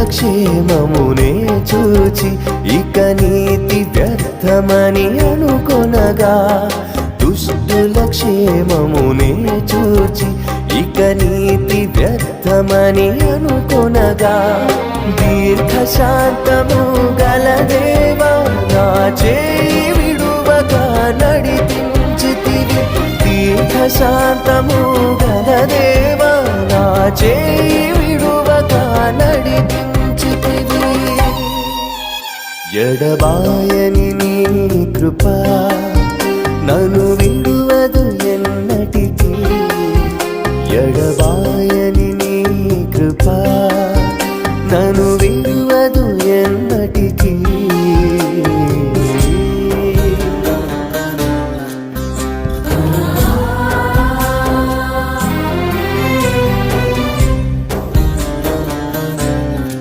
క్షేమమునే చూచి ఇక నీతి వ్యర్థమని అనుకొనగా, దుష్టుల క్షేమమునే చూచి ఇక నీతి వ్యర్థమని అనుకొనగా, దీర్ఘశాంతము గల దేవా నా చేయి విడువగా నడిపించితివి. దీర్ఘశాంతము గల దేవా నా చేయి విడువగా నడిపించితివి. ఎడబాయని నీ కృప నన్ను విడువదు ఎన్నటికీ. ఎడబాయని నీ కృప నన్ను విడువదు ఎన్నటికీ.